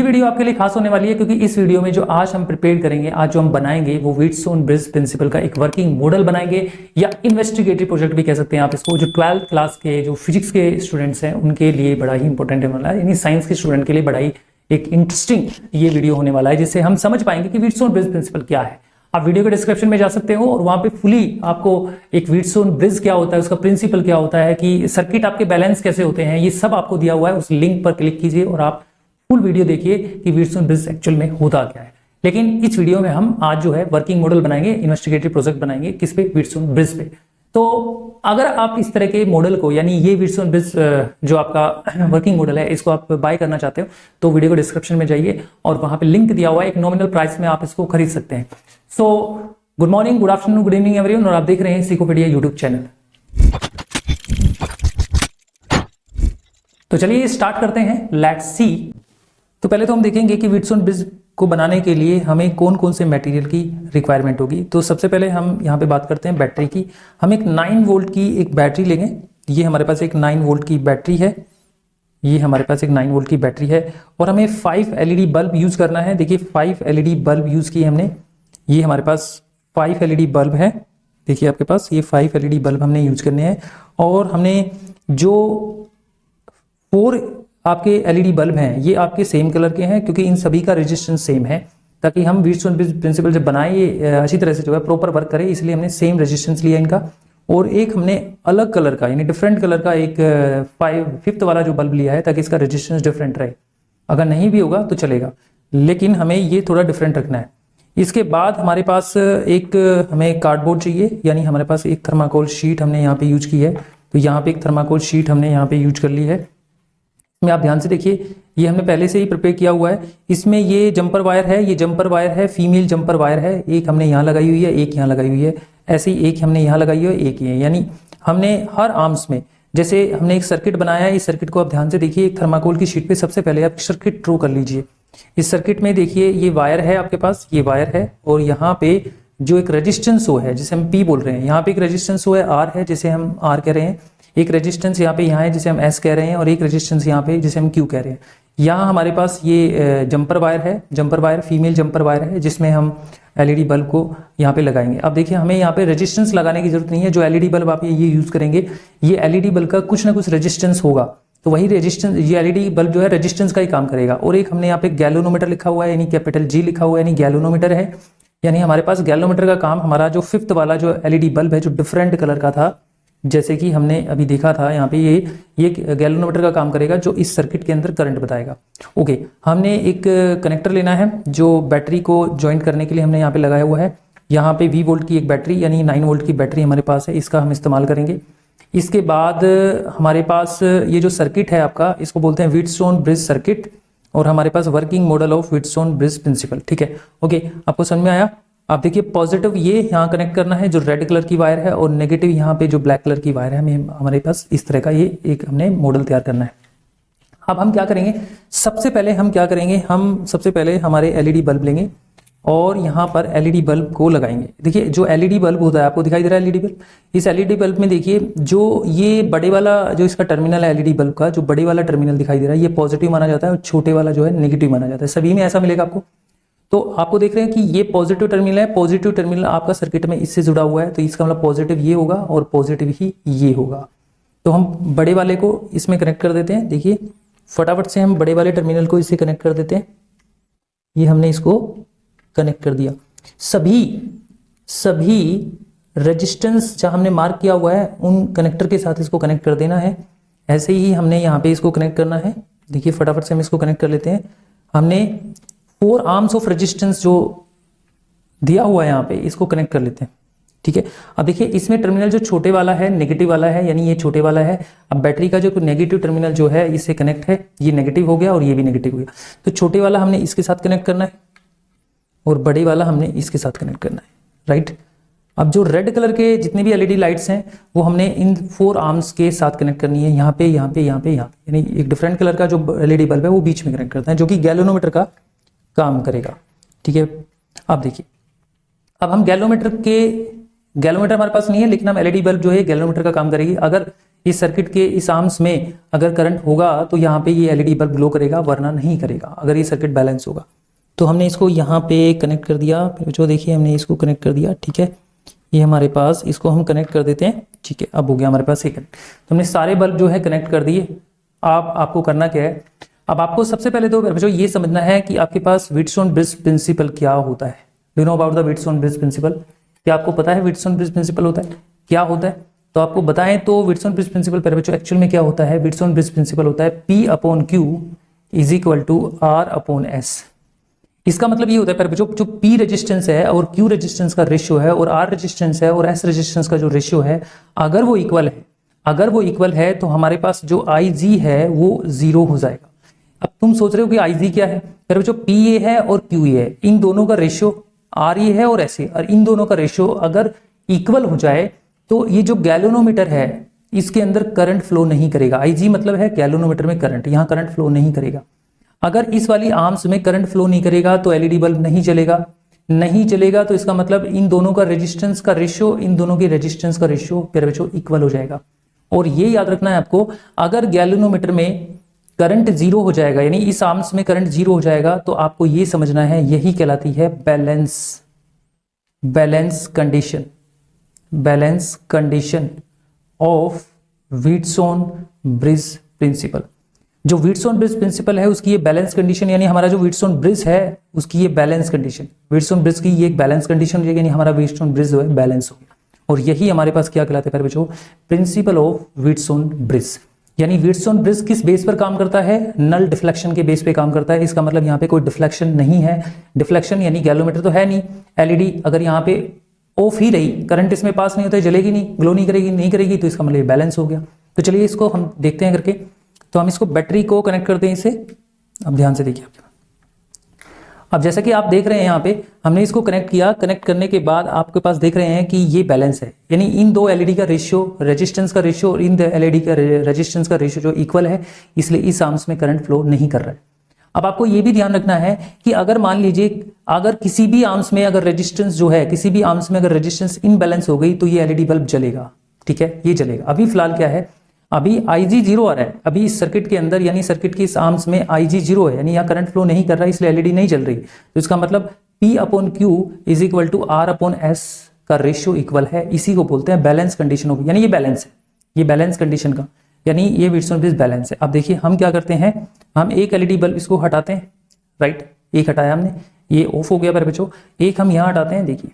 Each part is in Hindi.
ये वीडियो आपके लिए खास होने वाली है क्योंकि इस वीडियो में जो आज हम प्रिपेयर करेंगे, आज जो हम बनाएंगे वो व्हीटस्टोन ब्रिज प्रिंसिपल का एक वर्किंग मॉडल बनाएंगे या इन्वेस्टिगेटिव प्रोजेक्ट भी कह सकते हैं आप इसको। जो 12th क्लास के जो फिजिक्स के स्टूडेंट्स हैं उनके लिए बड़ा ही इंपॉर्टेंट है वाला है, यानी साइंस के स्टूडेंट के लिए बड़ा ही एक इंटरेस्टिंग ये वीडियो होने वाला है, जिससे हम समझ पाएंगे कि व्हीटस्टोन ब्रिज प्रिंसिपल क्या है। आप वीडियो के डिस्क्रिप्शन में जा सकते हो और वहां पे फुली आपको एक व्हीटस्टोन ब्रिज क्या होता है, उसका प्रिंसिपल क्या होता है, कि सर्किट आपके बैलेंस कैसे होते हैं, ये सब आपको दिया हुआ है। उस लिंक पर क्लिक कीजिए और आप फुल वीडियो देखिए कि व्हीटस्टोन ब्रिज एक्चुअल में होता क्या है। लेकिन इस वीडियो में हम आज जो है वर्किंग मॉडल बनाएंगे, इन्वेस्टिगेटिव प्रोजेक्ट बनाएंगे, किस पे? व्हीटस्टोन ब्रिज पे। तो अगर आप इस तरह के मॉडल को, यानी ये व्हीटस्टोन ब्रिज जो आपका वर्किंग मॉडल है, इसको आप बाय करना चाहते हो तो वीडियो को डिस्क्रिप्शन में जाइए और वहां पे लिंक दिया हुआ है, एक नॉमिनल प्राइस में आप इसको खरीद सकते हैं। So good morning, good afternoon, good evening everyone, और आप देख रहे हैं सीकोपीडिया यूट्यूब चैनल। तो चलिए स्टार्ट करते हैं, लेट्स सी। तो पहले तो हम देखेंगे कि व्हीटस्टोन ब्रिज को बनाने के लिए हमें कौन कौन से मटेरियल की रिक्वायरमेंट होगी। तो सबसे पहले हम यहाँ पे बात करते हैं बैटरी की। हम एक 9 वोल्ट की एक बैटरी लेंगे। ये हमारे पास एक 9 वोल्ट की बैटरी है, ये हमारे पास एक 9 वोल्ट की बैटरी है और हमें 5 एलईडी बल्ब यूज करना है। देखिए 5 एलईडी बल्ब यूज किए हमने। ये हमारे पास 5 एलईडी बल्ब है, देखिए आपके पास ये 5 एलईडी बल्ब हमने यूज करने हैं। और हमने जो 4 आपके एलईडी बल्ब हैं ये आपके सेम कलर के हैं, क्योंकि इन सभी का रेजिस्टेंस सेम है, ताकि हम व्हीटस्टोन ब्रिज प्रिंसिपल जब बनाए ये अच्छी तरह से जो है प्रॉपर वर्क करे, इसलिए हमने सेम रेजिस्टेंस लिया इनका। और एक हमने अलग कलर का, यानी डिफरेंट कलर का एक 5th वाला जो बल्ब लिया है, ताकि इसका रेजिस्टेंस डिफरेंट रहे। अगर नहीं भी होगा तो चलेगा, लेकिन हमें ये थोड़ा डिफरेंट रखना है। इसके बाद हमारे पास एक हमें कार्डबोर्ड चाहिए, यानी हमारे पास एक थर्माकोल शीट हमने यहाँ पे यूज की है। तो यहाँ पे एक थर्माकोल शीट हमने यहाँ पे यूज कर ली है। में आप ध्यान से देखिए, ये हमने पहले से ही प्रिपेयर किया हुआ है। इसमें ये जंपर वायर है, ये जंपर वायर है, फीमेल जंपर वायर है। एक हमने यहाँ लगाई हुई है, एक यहाँ लगाई हुई है, ऐसे ही एक हमने यहाँ लगाई हुई है, एक ये। यानी हमने हर आर्म्स में, जैसे हमने एक सर्किट बनाया है, इस सर्किट को आप ध्यान से देखिए। एक थर्माकोल की शीट पे सबसे पहले आप सर्किट ड्रॉ कर लीजिए। इस सर्किट में देखिए ये वायर है आपके पास, ये वायर है, और यहाँ पे जो एक रेजिस्टेंस ओ है जिसे हम पी बोल रहे हैं, यहाँ पे एक रेजिस्टेंस ओ है आर है, जिसे हम आर कह रहे हैं। एक रेजिस्टेंस यहाँ पे यहाँ है जिसे हम एस कह रहे हैं, और एक रेजिस्टेंस यहाँ पे जिसे हम क्यू कह रहे हैं। यहाँ हमारे पास ये जंपर वायर है, jumper wire female jumper wire है, जिसमें हम एलईडी बल्ब को यहाँ पे लगाएंगे। अब देखिए हमें यहाँ पे रेजिस्टेंस लगाने की जरूरत नहीं है। जो एलईडी बल्ब आप ये यूज करेंगे, ये एलईडी बल्ब का कुछ ना कुछ रेजिस्टेंस होगा, तो वही रेजिस्टेंस, ये एलईडी बल्ब जो है रेजिस्टेंस का ही काम करेगा। और एक हमने यहाँ पे गैल्वेनोमीटर लिखा हुआ है, यानी कैपिटल जी लिखा हुआ है, यानी गैल्वेनोमीटर है। यानी हमारे पास गैल्वेनोमीटर का काम, हमारा जो 5th वाला जो एलईडी बल्ब है जो डिफरेंट कलर का था, जैसे कि हमने अभी देखा था यहाँ पे, ये गैल्वेनोमीटर का काम करेगा, जो इस सर्किट के अंदर करंट बताएगा। ओके, हमने एक कनेक्टर लेना है जो बैटरी को ज्वाइंट करने के लिए हमने यहाँ पे लगाया हुआ है। यहाँ पे 20 वोल्ट की एक बैटरी, यानी 9 वोल्ट की बैटरी हमारे पास है, इसका हम इस्तेमाल करेंगे। इसके बाद हमारे पास ये जो सर्किट है आपका, इसको बोलते हैं व्हीटस्टोन ब्रिज सर्किट, और हमारे पास working model of Wheatstone bridge principle. ठीक है, ओके, आपको समझ में आया? आप देखिए पॉजिटिव ये यहाँ कनेक्ट करना है जो रेड कलर की वायर है, और नेगेटिव यहाँ पे जो ब्लैक कलर की वायर है, हमें हमारे पास इस तरह का ये एक हमने मॉडल तैयार करना है। अब हम क्या करेंगे, सबसे पहले हम क्या करेंगे, हम सबसे पहले हमारे एलईडी बल्ब लेंगे और यहाँ पर एलईडी बल्ब को लगाएंगे। देखिए जो एलईडी बल्ब होता है, आपको दिखाई दे रहा है एलईडी बल्ब, इस एलईडी बल्ब में देखिए जो ये बड़े वाला जो इसका टर्मिनल है एलईडी बल्ब का, जो बड़े वाला टर्मिनल दिखाई दे रहा है, ये पॉजिटिव माना जाता है, और छोटे वाला जो है नेगेटिव माना जाता है। सभी में ऐसा मिलेगा आपको। तो आपको देख रहे हैं कि ये पॉजिटिव टर्मिनल है, पॉजिटिव टर्मिनल आपका सर्किट में इससे जुड़ा हुआ है, तो इसका मतलब पॉजिटिव ये होगा और पॉजिटिव ही ये होगा। तो हम बड़े वाले को इसमें कनेक्ट कर देते हैं। देखिए फटाफट से हम बड़े वाले टर्मिनल को इससे कनेक्ट कर देते हैं। ये हमने इसको कनेक्ट कर दिया। सभी रेजिस्टेंस जहां हमने मार्क किया हुआ है उन कनेक्टर के साथ इसको कनेक्ट कर देना है। ऐसे ही हमने यहाँ पे इसको कनेक्ट करना है। देखिए फटाफट से हम इसको कनेक्ट कर लेते हैं। हमने 4 आर्म्स ऑफ रेजिस्टेंस जो दिया हुआ है यहाँ पे, इसको कनेक्ट कर लेते हैं। ठीक है, अब देखिए इसमें टर्मिनल जो छोटे वाला है नेगेटिव वाला है, यानी ये छोटे वाला है। अब बैटरी का जो नेगेटिव टर्मिनल जो है इससे कनेक्ट है, ये नेगेटिव हो गया और ये भी नेगेटिव हो गया। तो छोटे वाला हमने इसके साथ कनेक्ट करना है और बड़े वाला हमने इसके साथ कनेक्ट करना है, राइट। अब जो रेड कलर के जितने भी एलईडी लाइट्स हैं वो हमने इन 4 आर्म्स के साथ कनेक्ट करनी है, यहाँ पे, यहाँ पे, यहाँ पे, यहाँ पे। यानी एक डिफरेंट कलर का जो एलईडी बल्ब है वो बीच में कनेक्ट करता है, जो कि गैल्वेनोमीटर का काम करेगा। ठीक है, अब देखिए, अब हम गैल्वेनोमीटर के गैलोमीटर हमारे पास नहीं है, लेकिन हम एलईडी बल्ब जो है गैलोमीटर का काम करेगी। अगर इस सर्किट के इस आर्म्स में अगर करंट होगा तो यहाँ पे ये एलईडी बल्ब ग्लो करेगा, वरना नहीं करेगा अगर ये सर्किट बैलेंस होगा। तो हमने इसको यहाँ पे कनेक्ट कर दिया, जो देखिए हमने इसको कनेक्ट कर दिया, ठीक है। ये हमारे पास, इसको हम कनेक्ट कर देते हैं, ठीक है। अब हो गया हमारे पास ये कनेक्ट। तो हमने सारे बल्ब जो है कनेक्ट कर दिए। आपको करना क्या है, अब आपको सबसे पहले तो बच्चों ये समझना है कि आपके पास व्हीटस्टोन ब्रिज प्रिंसिपल क्या होता है। Do know about the Wheatstone bridge principle? क्या आपको पता है व्हीटस्टोन ब्रिज प्रिंसिपल होता है क्या होता है? तो आपको बताएं तो व्हीटस्टोन ब्रिज प्रिंसिपल पर बच्चों एक्चुअल में क्या होता है। व्हीटस्टोन ब्रिज प्रिंसिपल होता है P/Q is equal to R/S। इसका मतलब ये होता है बच्चों, जो P रेजिस्टेंस है और Q रेजिस्टेंस का रेशियो है और R रेजिस्टेंस है और S रेजिस्टेंस का जो रेशियो है, अगर वो इक्वल है तो हमारे पास जो IG है वो 0 हो जाएगा। अब तुम सोच रहे हो कि IG क्या है, फिर बच्चों PA है और QA है, इन दोनों का रेशियो RE है और SA, और इन दोनों का रेशियो अगर इक्वल हो जाए तो ये जो गैल्वेनोमीटर है इसके अंदर करंट फ्लो नहीं करेगा। IG मतलब है गैल्वेनोमीटर में करंट, यहाँ करंट फ्लो नहीं करेगा। अगर इस वाली आर्म्स में करंट फ्लो नहीं करेगा तो एलईडी बल्ब नहीं चलेगा। तो इसका मतलब इन दोनों का रेजिस्टेंस का रेशियो, इन दोनों की रेजिस्टेंस का रेशियो प्यारे बच्चों इक्वल हो जाएगा। और ये याद रखना है आपको, अगर गैल्वेनोमीटर में करंट 0 हो जाएगा, यानी इस आर्म्स में करंट 0 हो जाएगा, तो आपको ये समझना है यही कहलाती है balance condition of Wheatstone bridge principle. जो व्हीटस्टोन ब्रिज प्रिंसिपल है उसकी ये बैलेंस कंडीशन, यानी हमारा जो व्हीटस्टोन ब्रिज है उसकी ये बैलेंस कंडीशन, व्हीटस्टोन ब्रिज की ये एक बैलेंस कंडीशन, यानी हमारा व्हीटस्टोन ब्रिज जो है बैलेंस हो गया। और यही हमारे पास क्या कहलाता है बच्चों, प्रिंसिपल ऑफ व्हीटस्टोन ब्रिज। यानी व्हीटस्टोन ब्रिज किस बेस पर काम करता है, नल डिफ्लेक्शन के बेस पे काम करता है। इसका मतलब यहाँ पे कोई डिफ्लेक्शन नहीं है। डिफ्लेक्शन यानी गैल्वेनोमीटर तो है नहीं, एलईडी अगर यहाँ पे ऑफ ही रही, करंट इसमें पास नहीं होता है, जलेगी नहीं, ग्लो नहीं करेगी, तो इसका मतलब बैलेंस हो गया। तो चलिए इसको हम देखते हैं करके। तो हम इसको बैटरी को कनेक्ट करते हैं इसे। अब ध्यान से देखिए, अब जैसा कि आप देख रहे हैं यहाँ पे हमने इसको कनेक्ट किया। कनेक्ट करने के बाद आपके पास देख रहे हैं कि ये बैलेंस है, यानी इन दो एलईडी का रेशियो, रेजिस्टेंस का रेशियो और इन दो एलईडी का रेजिस्टेंस का रेशियो जो इक्वल है, इसलिए इस आर्म्स में करंट फ्लो नहीं कर रहा है। अब आपको ये भी ध्यान रखना है कि अगर मान लीजिए अगर किसी भी आर्म्स में अगर रेजिस्टेंस जो है, किसी भी आर्म्स में अगर रेजिस्टेंस इनबैलेंस हो गई तो ये एलईडी बल्ब जलेगा, ठीक है, ये जलेगा। अभी फिलहाल क्या है, अभी IG 0 आ रहा है, अभी इस सर्किट के अंदर, यानी सर्किट की इस आर्म्स में IG 0 है, यानी यहाँ करंट फ्लो नहीं कर रहा है, इसलिए एलईडी नहीं जल रही। तो इसका मतलब P/Q is equal to R/S का रेशियो इक्वल है। इसी को बोलते हैं बैलेंस कंडीशन होगी, यानी ये बैलेंस है, ये बैलेंस कंडीशन का, यानी ये व्हीटस्टोन ब्रिज बैलेंस है। अब देखिए हम क्या करते हैं, हम एक एलईडी बल्ब इसको हटाते हैं, राइट, एक हटाया हमने, ये ऑफ हो गया मेरे बच्चों। एक हम यहाँ हटाते हैं, देखिए,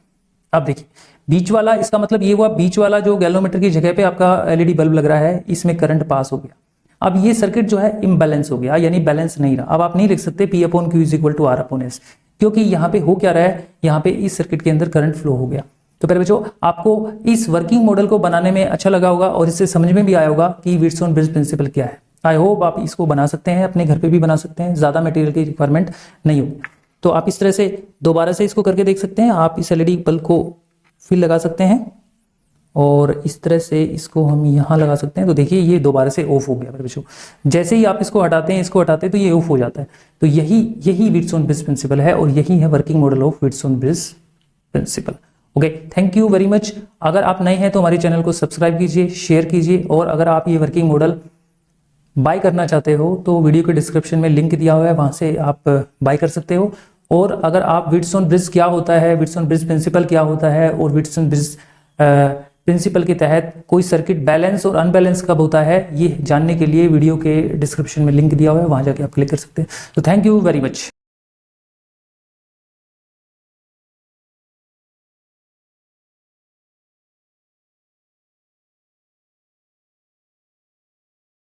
अब देखिए बीच वाला, इसका मतलब ये हुआ बीच वाला जो गैल्वेनोमीटर की जगह पे आपका एलईडी बल्ब लग रहा है, इसमें करंट पास हो गया। अब ये सर्किट जो है इम्बैलेंस हो गया, यानी बैलेंस नहीं रहा। अब आप नहीं लिख सकते P/Q is equal to R/S, क्योंकि यहाँ पे हो क्या रहा है, यहाँ पे इस सर्किट के अंदर करंट फ्लो हो गया। तो पहले बच्चों आपको इस वर्किंग मॉडल को बनाने में अच्छा लगा होगा और इससे समझ में भी आया होगा कि व्हीटस्टोन ब्रिज प्रिंसिपल क्या है। आई होप आप इसको बना सकते हैं, अपने घर पे भी बना सकते हैं, ज्यादा मटेरियल की रिक्वायरमेंट नहीं होगी। तो आप इस तरह से दोबारा से इसको करके देख सकते हैं। आप इस एलईडी बल्ब को फिर लगा सकते हैं और इस तरह से इसको हम यहाँ लगा सकते हैं। तो देखिए ये दोबारा से ऑफ हो गया मेरे बच्चों। जैसे ही आप इसको हटाते हैं तो ये ऑफ हो जाता है। तो यही व्हीटस्टोन ब्रिज प्रिंसिपल है और यही है working model of Wheatstone bridge principle. Okay, thank you very much. अगर आप नए हैं तो हमारे चैनल को सब्सक्राइब कीजिए, शेयर कीजिए, और अगर आप ये वर्किंग मॉडल बाय करना चाहते हो तो वीडियो के डिस्क्रिप्शन में लिंक दिया हुआ है, वहां से आप बाय कर सकते हो। और अगर आप व्हीटस्टोन ब्रिज क्या होता है, व्हीटस्टोन ब्रिज प्रिंसिपल क्या होता है और व्हीटस्टोन ब्रिज प्रिंसिपल के तहत कोई सर्किट बैलेंस और अनबैलेंस कब होता है, ये जानने के लिए वीडियो के डिस्क्रिप्शन में लिंक दिया हुआ है, वहां जाके आप क्लिक कर सकते हैं। तो थैंक यू वेरी मच।